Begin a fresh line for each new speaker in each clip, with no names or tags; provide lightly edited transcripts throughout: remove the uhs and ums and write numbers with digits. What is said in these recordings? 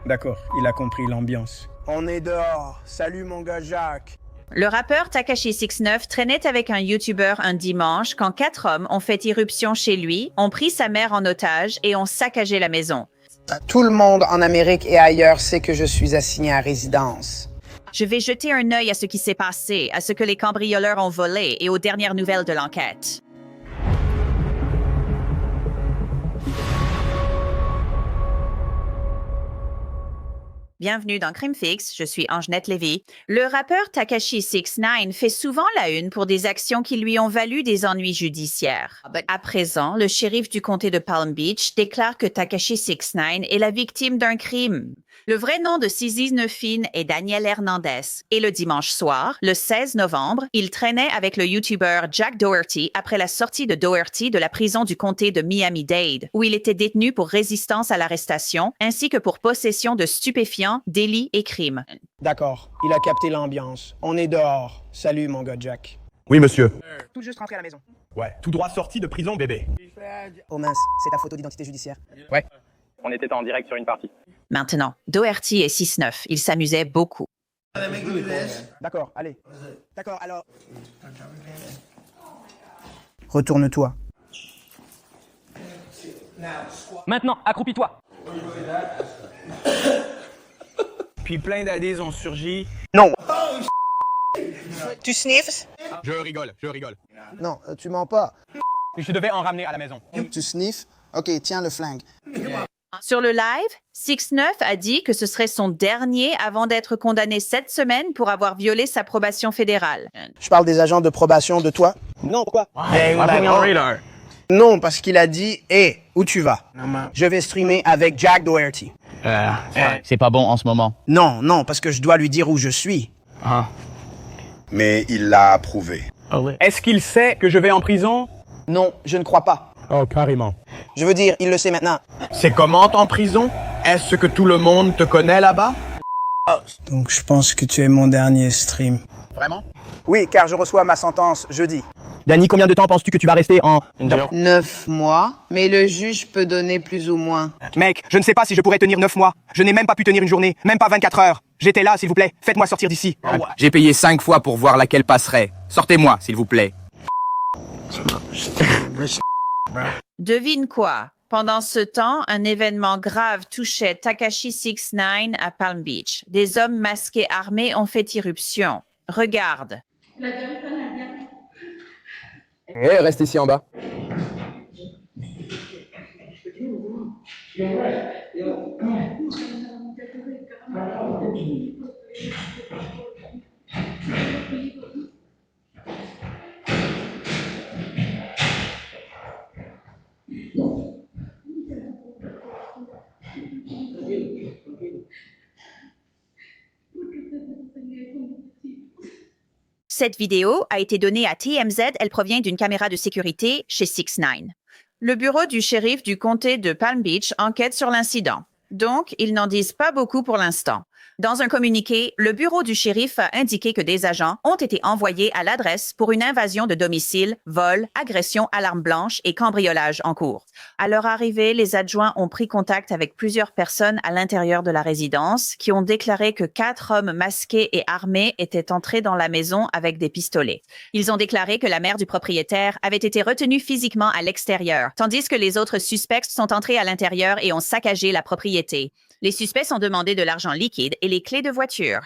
D'accord, il a compris l'ambiance. On est dehors. Salut mon gars Jacques.
Le rappeur Tekashi 69 traînait avec un YouTuber un dimanche quand 4 hommes ont fait irruption chez lui, ont pris sa mère en otage et ont saccagé la maison.
Tout le monde en Amérique et ailleurs sait que je suis assigné à résidence.
Je vais jeter un œil à ce qui s'est passé, à ce que les cambrioleurs ont volé et aux dernières nouvelles de l'enquête. Bienvenue dans Crime Fix, je suis Angenette Lévy. Le rappeur Tekashi 69 fait souvent la une pour des actions qui lui ont valu des ennuis judiciaires. À présent, le shérif du comté de Palm Beach déclare que Tekashi 69 est la victime d'un crime. Le vrai nom de Sisi Neufine est Daniel Hernandez. Et le dimanche soir, le 16 novembre, il traînait avec le YouTuber Jack Doherty après la sortie de Doherty de la prison du comté de Miami-Dade, où il était détenu pour résistance à l'arrestation, ainsi que pour possession de stupéfiants, délits et crimes.
D'accord, il a capté l'ambiance. On est dehors. Salut mon gars Jack.
Oui, monsieur.
Tout juste rentré à la maison.
Ouais, tout droit sorti de prison, bébé.
Oh mince, c'est ta photo d'identité judiciaire.
Ouais.
On était en direct sur une partie.
Maintenant, Doherty est 6'9", il s'amusait beaucoup.
D'accord, allez.
D'accord, alors... Retourne-toi.
Maintenant, accroupis-toi.
Puis plein d'adés ont surgi.
Non. Tu sniffes?
Je rigole, je rigole.
Non, tu mens pas.
Je devais en ramener à la maison.
Tu sniffes? Ok, tiens le flingue.
Sur le live, 69 a dit que ce serait son dernier avant d'être condamné cette semaine pour avoir violé sa probation fédérale.
Je parle des agents de probation de toi?
Non, pourquoi?
Non, parce qu'il a dit « Hé, où tu vas? Je vais streamer avec Jack Doherty.
C'est pas bon en ce moment. »
Non, parce que je dois lui dire où je suis.
Mais il l'a approuvé.
Est-ce qu'il sait que je vais en prison?
Non, je ne crois pas.
Oh, carrément.
Je veux dire, il le sait maintenant.
C'est comment en prison? Est-ce que tout le monde te connaît là-bas?
Donc je pense que tu es mon dernier stream.
Vraiment?
Oui, car je reçois ma sentence jeudi.
Danny, combien de temps penses-tu que tu vas rester en...
9 mois, mais le juge peut donner plus ou moins.
Mec, je ne sais pas si je pourrais tenir 9 mois. Je n'ai même pas pu tenir une journée, même pas 24 heures. J'étais là, s'il vous plaît. Faites-moi sortir d'ici.
J'ai payé 5 fois pour voir laquelle passerait. Sortez-moi, s'il vous plaît.
Devine quoi? Pendant ce temps, un événement grave touchait Tekashi 69 à Palm Beach. Des hommes masqués armés ont fait irruption. Regarde.
Reste ici en bas.
Cette vidéo a été donnée à TMZ. Elle provient d'une caméra de sécurité chez 69. Le bureau du shérif du comté de Palm Beach enquête sur l'incident. Donc, ils n'en disent pas beaucoup pour l'instant. Dans un communiqué, le bureau du shérif a indiqué que des agents ont été envoyés à l'adresse pour une invasion de domicile, vol, agression à l'arme blanche et cambriolage en cours. À leur arrivée, les adjoints ont pris contact avec plusieurs personnes à l'intérieur de la résidence qui ont déclaré que 4 hommes masqués et armés étaient entrés dans la maison avec des pistolets. Ils ont déclaré que la mère du propriétaire avait été retenue physiquement à l'extérieur, tandis que les autres suspects sont entrés à l'intérieur et ont saccagé la propriété. Les suspects ont demandé de l'argent liquide et les clés de voiture.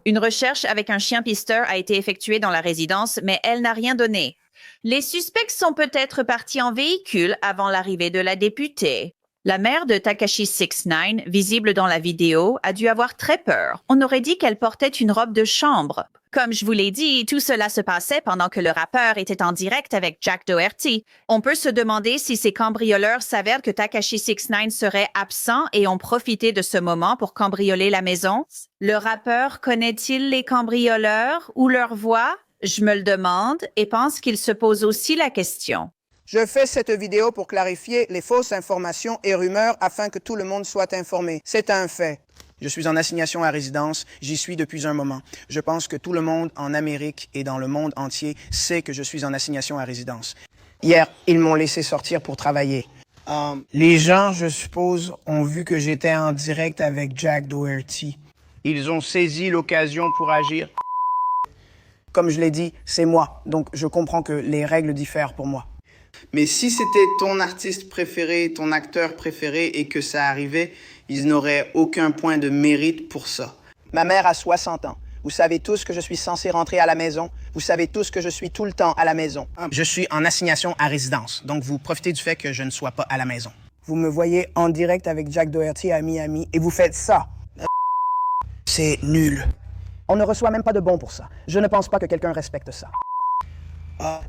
Une recherche avec un chien pisteur a été effectuée dans la résidence, mais elle n'a rien donné. Les suspects sont peut-être partis en véhicule avant l'arrivée de la députée. La mère de Tekashi 69, visible dans la vidéo, a dû avoir très peur. On aurait dit qu'elle portait une robe de chambre. Comme je vous l'ai dit, tout cela se passait pendant que le rappeur était en direct avec Jack Doherty. On peut se demander si ces cambrioleurs s'avèrent que Tekashi 69 serait absent et ont profité de ce moment pour cambrioler la maison. Le rappeur connaît-il les cambrioleurs ou leur voix? Je me le demande et pense qu'il se pose aussi la question.
Je fais cette vidéo pour clarifier les fausses informations et rumeurs afin que tout le monde soit informé. C'est un fait. Je suis en assignation à résidence, j'y suis depuis un moment. Je pense que tout le monde en Amérique et dans le monde entier sait que je suis en assignation à résidence. Hier, ils m'ont laissé sortir pour travailler. Les gens, je suppose, ont vu que j'étais en direct avec Jack Doherty. Ils ont saisi l'occasion pour agir. Comme je l'ai dit, c'est moi, donc je comprends que les règles diffèrent pour moi. Mais si c'était ton artiste préféré, ton acteur préféré et que ça arrivait, ils n'auraient aucun point de mérite pour ça. Ma mère a 60 ans. Vous savez tous que je suis censé rentrer à la maison. Vous savez tous que je suis tout le temps à la maison. Je suis en assignation à résidence, donc vous profitez du fait que je ne sois pas à la maison. Vous me voyez en direct avec Jack Doherty à Miami et vous faites ça. C'est nul. On ne reçoit même pas de bons pour ça. Je ne pense pas que quelqu'un respecte ça.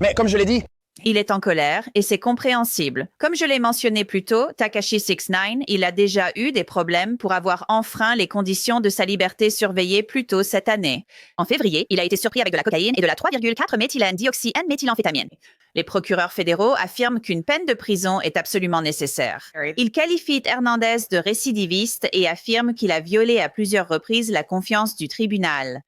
Mais comme je l'ai dit,
Il est en colère et c'est compréhensible. Comme je l'ai mentionné plus tôt, Tekashi 69, il a déjà eu des problèmes pour avoir enfreint les conditions de sa liberté surveillée plus tôt cette année. En février, il a été surpris avec de la cocaïne et de la 3,4-méthylène-dioxy-N-méthylamphétamine. Les procureurs fédéraux affirment qu'une peine de prison est absolument nécessaire. Ils qualifient Hernandez de récidiviste et affirment qu'il a violé à plusieurs reprises la confiance du tribunal.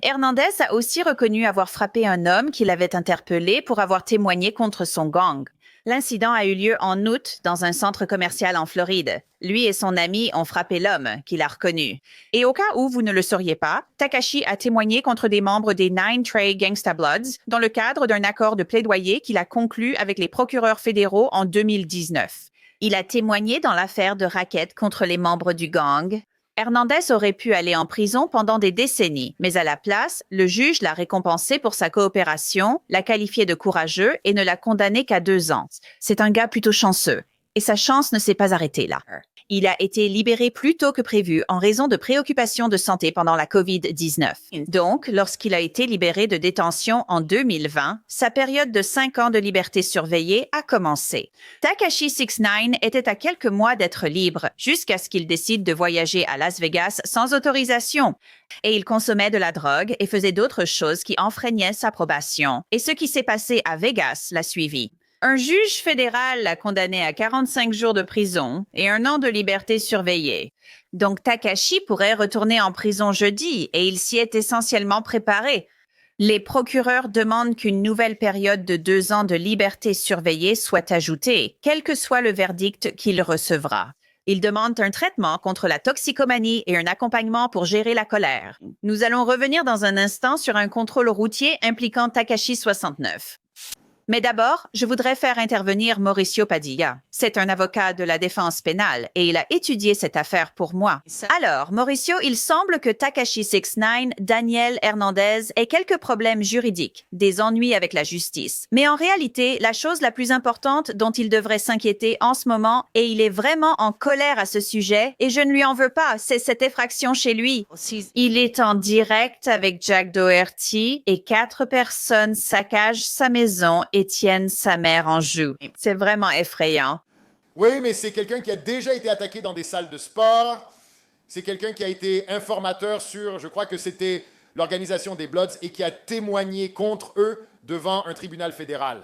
Hernandez a aussi reconnu avoir frappé un homme qu'il avait interpellé pour avoir témoigné contre son gang. L'incident a eu lieu en août dans un centre commercial en Floride. Lui et son ami ont frappé l'homme, qu'il a reconnu. Et au cas où vous ne le sauriez pas, Tekashi a témoigné contre des membres des Nine Trey Gangsta Bloods dans le cadre d'un accord de plaidoyer qu'il a conclu avec les procureurs fédéraux en 2019. Il a témoigné dans l'affaire de racket contre les membres du gang. Hernandez aurait pu aller en prison pendant des décennies, mais à la place, le juge l'a récompensé pour sa coopération, l'a qualifié de courageux et ne l'a condamné qu'à 2 ans. C'est un gars plutôt chanceux. Et sa chance ne s'est pas arrêtée là. Il a été libéré plus tôt que prévu en raison de préoccupations de santé pendant la COVID-19. Donc, lorsqu'il a été libéré de détention en 2020, sa période de 5 ans de liberté surveillée a commencé. Tekashi 69 était à quelques mois d'être libre, jusqu'à ce qu'il décide de voyager à Las Vegas sans autorisation. Et il consommait de la drogue et faisait d'autres choses qui enfreignaient sa probation. Et ce qui s'est passé à Vegas l'a suivi. Un juge fédéral l'a condamné à 45 jours de prison et 1 an de liberté surveillée. Donc Tekashi pourrait retourner en prison jeudi et il s'y est essentiellement préparé. Les procureurs demandent qu'une nouvelle période de 2 ans de liberté surveillée soit ajoutée, quel que soit le verdict qu'il recevra. Ils demandent un traitement contre la toxicomanie et un accompagnement pour gérer la colère. Nous allons revenir dans un instant sur un contrôle routier impliquant Tekashi 69. Mais d'abord, je voudrais faire intervenir Mauricio Padilla. C'est un avocat de la défense pénale et il a étudié cette affaire pour moi. Alors, Mauricio, il semble que Tekashi 69, Daniel Hernandez ait quelques problèmes juridiques, des ennuis avec la justice. Mais en réalité, la chose la plus importante dont il devrait s'inquiéter en ce moment, et il est vraiment en colère à ce sujet, et je ne lui en veux pas, c'est cette effraction chez lui. Il est en direct avec Jack Doherty et 4 personnes saccagent sa maison et tiennent sa mère en joue. C'est vraiment effrayant.
Oui, mais c'est quelqu'un qui a déjà été attaqué dans des salles de sport. C'est quelqu'un qui a été informateur sur, je crois que c'était l'organisation des Bloods, et qui a témoigné contre eux devant un tribunal fédéral.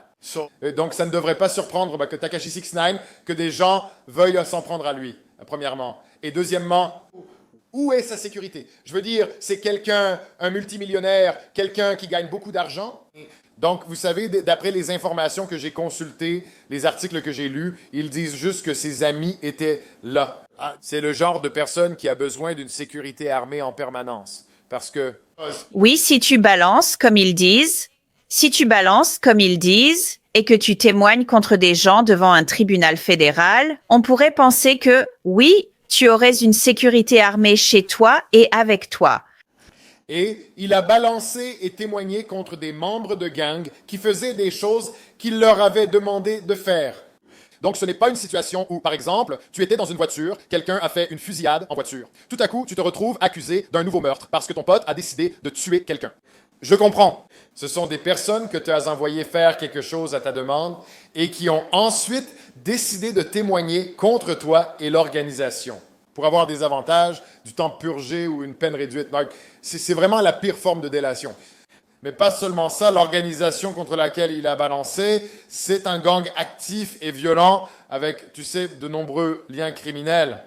Donc, ça ne devrait pas surprendre que Tekashi 69, que des gens veuillent s'en prendre à lui, premièrement. Et deuxièmement, où est sa sécurité? Je veux dire, c'est quelqu'un, un multimillionnaire, quelqu'un qui gagne beaucoup d'argent. Donc, vous savez, d'après les informations que j'ai consultées, les articles que j'ai lus, ils disent juste que ses amis étaient là. C'est le genre de personne qui a besoin d'une sécurité armée en permanence. Parce que...
Oui, si tu balances, comme ils disent, et que tu témoignes contre des gens devant un tribunal fédéral, on pourrait penser que, oui, tu aurais une sécurité armée chez toi et avec toi.
Et il a balancé et témoigné contre des membres de gang qui faisaient des choses qu'il leur avait demandé de faire. Donc ce n'est pas une situation où, par exemple, tu étais dans une voiture, quelqu'un a fait une fusillade en voiture. Tout à coup, tu te retrouves accusé d'un nouveau meurtre parce que ton pote a décidé de tuer quelqu'un. Je comprends. Ce sont des personnes que tu as envoyées faire quelque chose à ta demande et qui ont ensuite décidé de témoigner contre toi et l'organisation pour avoir des avantages, du temps purgé ou une peine réduite. Donc, c'est vraiment la pire forme de délation. Mais pas seulement ça, l'organisation contre laquelle il a balancé, c'est un gang actif et violent avec, tu sais, de nombreux liens criminels.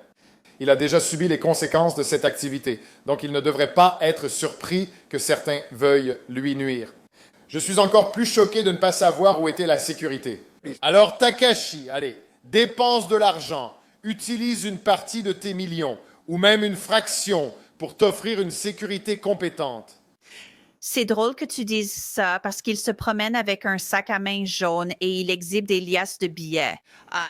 Il a déjà subi les conséquences de cette activité. Donc, il ne devrait pas être surpris que certains veuillent lui nuire. Je suis encore plus choqué de ne pas savoir où était la sécurité. Alors, Tekashi, allez, dépense de l'argent, utilise une partie de tes millions ou même une fraction pour t'offrir une sécurité compétente.
C'est drôle que tu dises ça parce qu'il se promène avec un sac à main jaune et il exhibe des liasses de billets.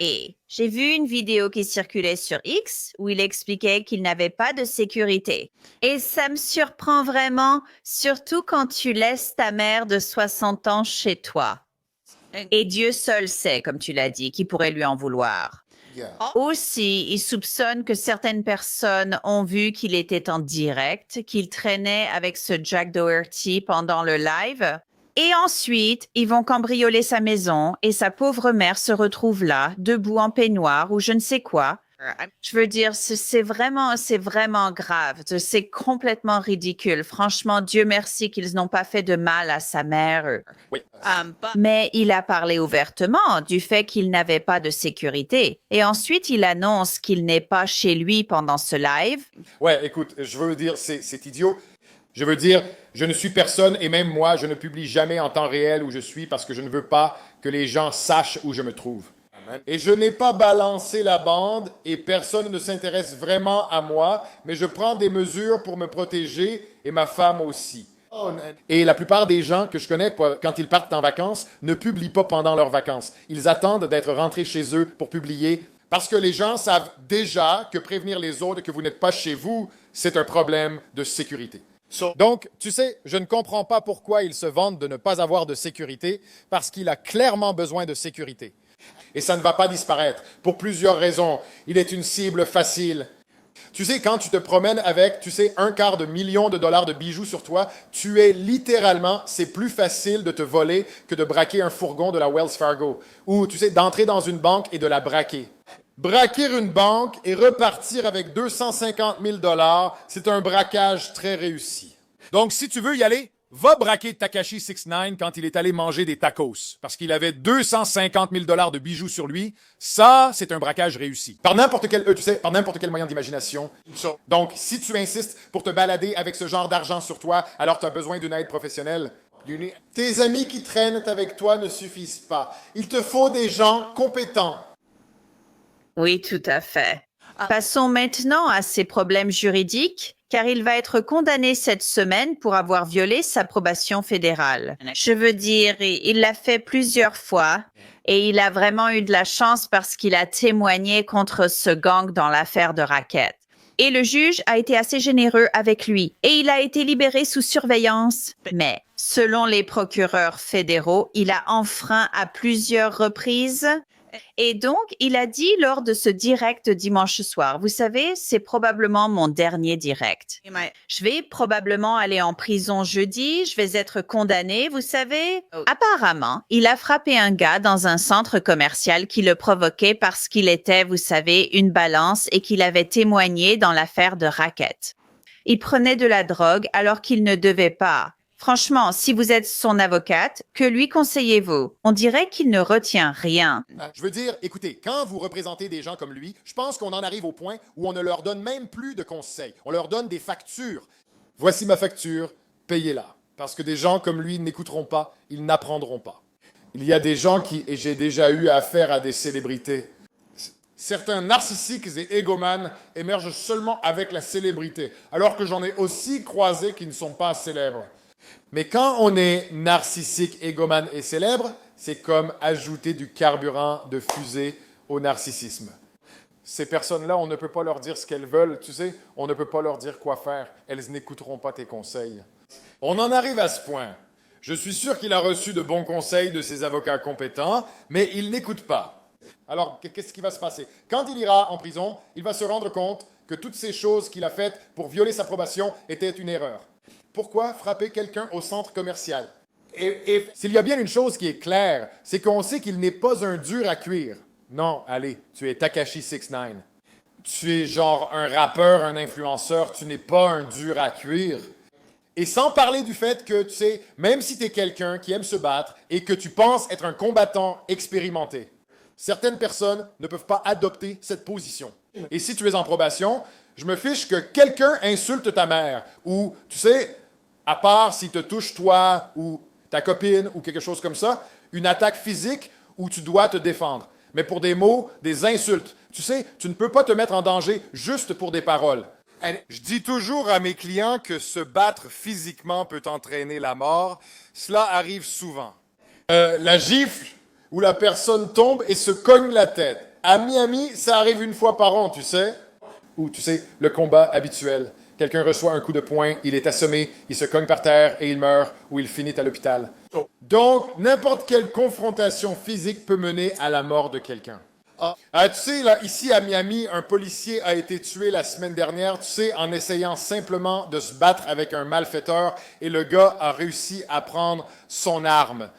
Et j'ai vu une vidéo qui circulait sur X où il expliquait qu'il n'avait pas de sécurité. Et ça me surprend vraiment, surtout quand tu laisses ta mère de 60 ans chez toi. Et Dieu seul sait, comme tu l'as dit, qui pourrait lui en vouloir. Aussi, il soupçonne que certaines personnes ont vu qu'il était en direct, qu'il traînait avec ce Jack Doherty pendant le live. Et ensuite, ils vont cambrioler sa maison et sa pauvre mère se retrouve là, debout en peignoir ou je ne sais quoi. Je veux dire, c'est vraiment grave. C'est complètement ridicule. Franchement, Dieu merci qu'ils n'ont pas fait de mal à sa mère.
Oui.
Mais il a parlé ouvertement du fait qu'il n'avait pas de sécurité. Et ensuite, il annonce qu'il n'est pas chez lui pendant ce live.
Ouais, écoute, je veux dire, c'est idiot. Je veux dire, je ne suis personne et même moi, je ne publie jamais en temps réel où je suis parce que je ne veux pas que les gens sachent où je me trouve. Et je n'ai pas balancé la bande et personne ne s'intéresse vraiment à moi, mais je prends des mesures pour me protéger et ma femme aussi. Et la plupart des gens que je connais, quand ils partent en vacances, ne publient pas pendant leurs vacances. Ils attendent d'être rentrés chez eux pour publier parce que les gens savent déjà que prévenir les autres que vous n'êtes pas chez vous, c'est un problème de sécurité. Donc, tu sais, je ne comprends pas pourquoi il se vante de ne pas avoir de sécurité parce qu'il a clairement besoin de sécurité. Et ça ne va pas disparaître, pour plusieurs raisons. Il est une cible facile. Tu sais, quand tu te promènes avec, tu sais, $250 000 de bijoux sur toi, tu es littéralement, c'est plus facile de te voler que de braquer un fourgon de la Wells Fargo. Ou, tu sais, d'entrer dans une banque et de la braquer. Braquer une banque et repartir avec $250 000, c'est un braquage très réussi. Donc, si tu veux y aller, va braquer Tekashi 69 quand il est allé manger des tacos, parce qu'il avait $250 000 de bijoux sur lui. Ça, c'est un braquage réussi. Par n'importe quel, par n'importe quel moyen d'imagination. Donc, si tu insistes pour te balader avec ce genre d'argent sur toi, alors tu as besoin d'une aide professionnelle. Tes amis qui traînent avec toi ne suffisent pas. Il te faut des gens compétents.
Oui, tout à fait. Passons maintenant à ses problèmes juridiques, car il va être condamné cette semaine pour avoir violé sa probation fédérale. Je veux dire, il l'a fait plusieurs fois et il a vraiment eu de la chance parce qu'il a témoigné contre ce gang dans l'affaire de racket. Et le juge a été assez généreux avec lui et il a été libéré sous surveillance. Mais, selon les procureurs fédéraux, il a enfreint à plusieurs reprises. Et donc, il a dit lors de ce direct dimanche soir, vous savez, c'est probablement mon dernier direct. Je vais probablement aller en prison jeudi, je vais être condamné, vous savez. Apparemment, il a frappé un gars dans un centre commercial qui le provoquait parce qu'il était, vous savez, une balance et qu'il avait témoigné dans l'affaire de racket. Il prenait de la drogue alors qu'il ne devait pas. Franchement, si vous êtes son avocate, que lui conseillez-vous? On dirait qu'il ne retient rien.
Je veux dire, écoutez, quand vous représentez des gens comme lui, je pense qu'on en arrive au point où on ne leur donne même plus de conseils. On leur donne des factures. Voici ma facture, payez-la. Parce que des gens comme lui n'écouteront pas, ils n'apprendront pas. Il y a des gens qui, et j'ai déjà eu affaire à des célébrités, certains narcissiques et égomanes émergent seulement avec la célébrité, alors que j'en ai aussi croisé qui ne sont pas célèbres. Mais quand on est narcissique, égomane et célèbre, c'est comme ajouter du carburant de fusée au narcissisme. Ces personnes-là, on ne peut pas leur dire ce qu'elles veulent, tu sais, on ne peut pas leur dire quoi faire. Elles n'écouteront pas tes conseils. On en arrive à ce point. Je suis sûr qu'il a reçu de bons conseils de ses avocats compétents, mais il n'écoute pas. Alors, qu'est-ce qui va se passer? Quand il ira en prison, il va se rendre compte que toutes ces choses qu'il a faites pour violer sa probation étaient une erreur. Pourquoi frapper quelqu'un au centre commercial? Et s'il y a bien une chose qui est claire, c'est qu'on sait qu'il n'est pas un dur à cuire. Non, allez, tu es Tekashi 69. Tu es genre un rappeur, un influenceur, tu n'es pas un dur à cuire. Et sans parler du fait que, tu sais, même si tu es quelqu'un qui aime se battre et que tu penses être un combattant expérimenté, certaines personnes ne peuvent pas adopter cette position. Et si tu es en probation, je me fiche que quelqu'un insulte ta mère ou, tu sais, à part s'il te touche toi ou ta copine ou quelque chose comme ça, une attaque physique où tu dois te défendre. mais pour des mots, des insultes. Tu sais, tu ne peux pas te mettre en danger juste pour des paroles. Je dis toujours à mes clients que se battre physiquement peut entraîner la mort. Cela arrive souvent. La gifle où la personne tombe et se cogne la tête. À Miami, ça arrive une fois par an, tu sais. Ou, tu sais, le combat habituel. Quelqu'un reçoit un coup de poing, il est assommé, il se cogne par terre et il meurt, ou il finit à l'hôpital. Donc, n'importe quelle confrontation physique peut mener à la mort de quelqu'un. Tu sais, là, ici à Miami, un policier a été tué la semaine dernière, tu sais, en essayant simplement de se battre avec un malfaiteur, et le gars a réussi à prendre son arme.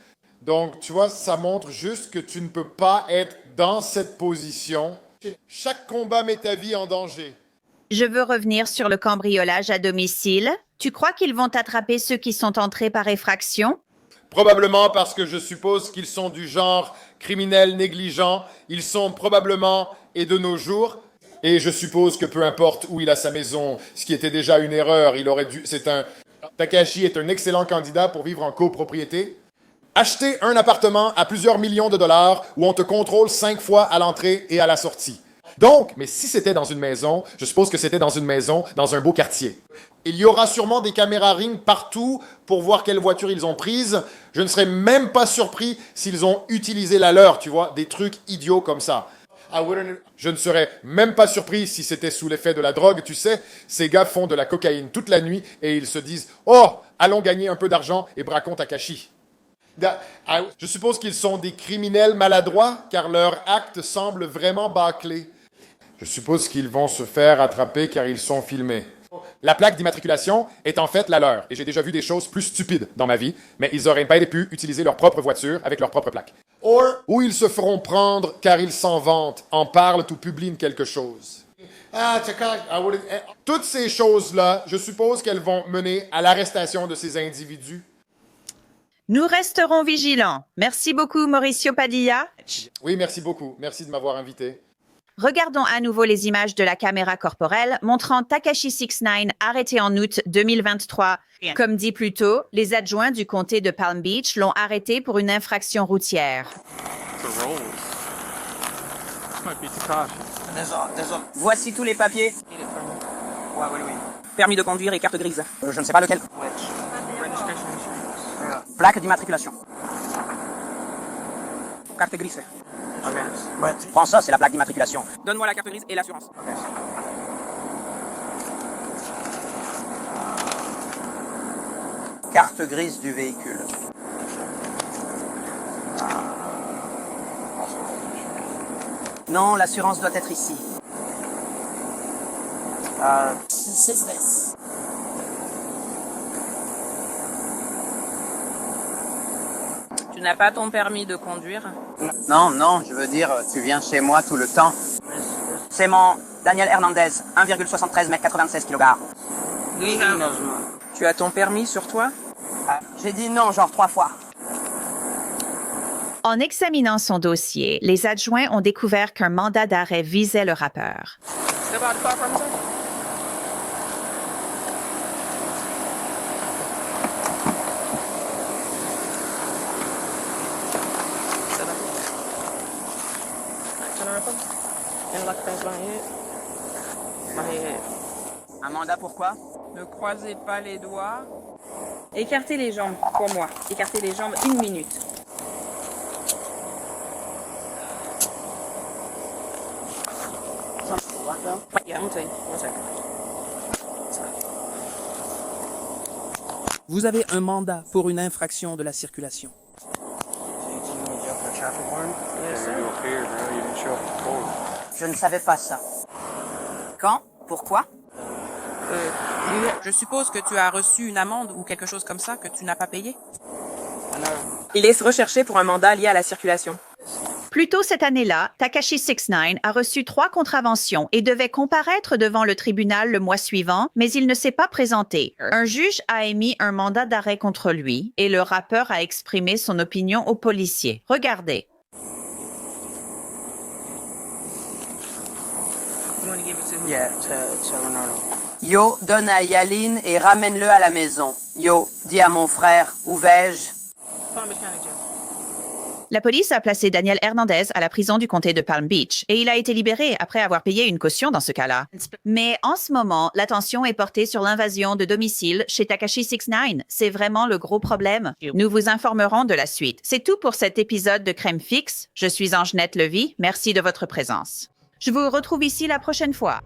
Donc, tu vois, ça montre juste que tu ne peux pas être dans cette position. Chaque combat met ta vie en danger.
Je veux revenir sur le cambriolage à domicile. Tu crois qu'ils vont attraper ceux qui sont entrés par effraction?
Probablement parce que je suppose qu'ils sont du genre criminels négligents. Ils sont probablement, et de nos jours, et je suppose que peu importe où il a sa maison, ce qui était déjà une erreur, il aurait dû... Takashi est un excellent candidat pour vivre en copropriété. Acheter un appartement à plusieurs millions de dollars où on te contrôle 5 fois à l'entrée et à la sortie. Donc, mais si c'était dans une maison, je suppose que c'était dans une maison, dans un beau quartier. Il y aura sûrement des caméras Ring partout pour voir quelle voiture ils ont prise. Je ne serais même pas surpris s'ils ont utilisé la leur, tu vois, des trucs idiots comme ça. Je ne serais même pas surpris si c'était sous l'effet de la drogue, tu sais. Ces gars font de la cocaïne toute la nuit et ils se disent « Oh, allons gagner un peu d'argent et braquons Takashi ». Je suppose qu'ils sont des criminels maladroits car leur acte semble vraiment bâclé. Je suppose qu'ils vont se faire attraper car ils sont filmés. La plaque d'immatriculation est en fait la leur. Et j'ai déjà vu des choses plus stupides dans ma vie, mais ils auraient pas pu utiliser leur propre voiture avec leur propre plaque. Ou ils se feront prendre car ils s'en vantent, en parlent ou publient quelque chose. Toutes ces choses-là, je suppose qu'elles vont mener à l'arrestation de ces individus.
Nous resterons vigilants. Merci beaucoup, Mauricio Padilla.
Oui, merci beaucoup. Merci de m'avoir invité.
Regardons à nouveau les images de la caméra corporelle montrant Takashi 69 arrêté en août 2023. Comme dit plus tôt, les adjoints du comté de Palm Beach l'ont arrêté pour une infraction routière.
Voici tous les papiers. Permis de conduire et carte grise. Je ne sais pas lequel. Plaque d'immatriculation. Carte grise. Prends ça, c'est la plaque d'immatriculation. Donne-moi la carte grise et l'assurance.
Carte grise du véhicule. Non, l'assurance doit être ici.
Tu n'as pas ton permis de conduire?
Non, je veux dire, tu viens chez moi tout le temps.
C'est mon Daniel Hernandez, 1,73 m 96 kg. Tu as ton permis sur toi?
J'ai dit non, genre 3 fois.
En examinant son dossier, les adjoints ont découvert qu'un mandat d'arrêt visait le rappeur.
Un mandat pourquoi?
Ne croisez pas les doigts. Écartez les jambes, pour moi. Écartez les jambes 1 minute.
Vous avez un mandat pour une infraction de la circulation.
Je ne savais pas ça. Quand? Pourquoi?
Je suppose que tu as reçu une amende ou quelque chose comme ça que tu n'as pas payé.
Il est recherché pour un mandat lié à la circulation.
Plus tôt cette année-là, Takashi 69 a reçu 3 contraventions et devait comparaître devant le tribunal le mois suivant, mais il ne s'est pas présenté. Un juge a émis un mandat d'arrêt contre lui et le rappeur a exprimé son opinion aux policiers. Regardez.
Yo, donne à Yaline et ramène-le à la maison. Yo, dis à mon frère, où vais-je?
La police a placé Daniel Hernandez à la prison du comté de Palm Beach et il a été libéré après avoir payé une caution dans ce cas-là. Mais en ce moment, l'attention est portée sur l'invasion de domicile chez Tekashi 69. C'est vraiment le gros problème. Nous vous informerons de la suite. C'est tout pour cet épisode de Crème Fixe. Je suis Angenette Levy. Merci de votre présence. Je vous retrouve ici la prochaine fois.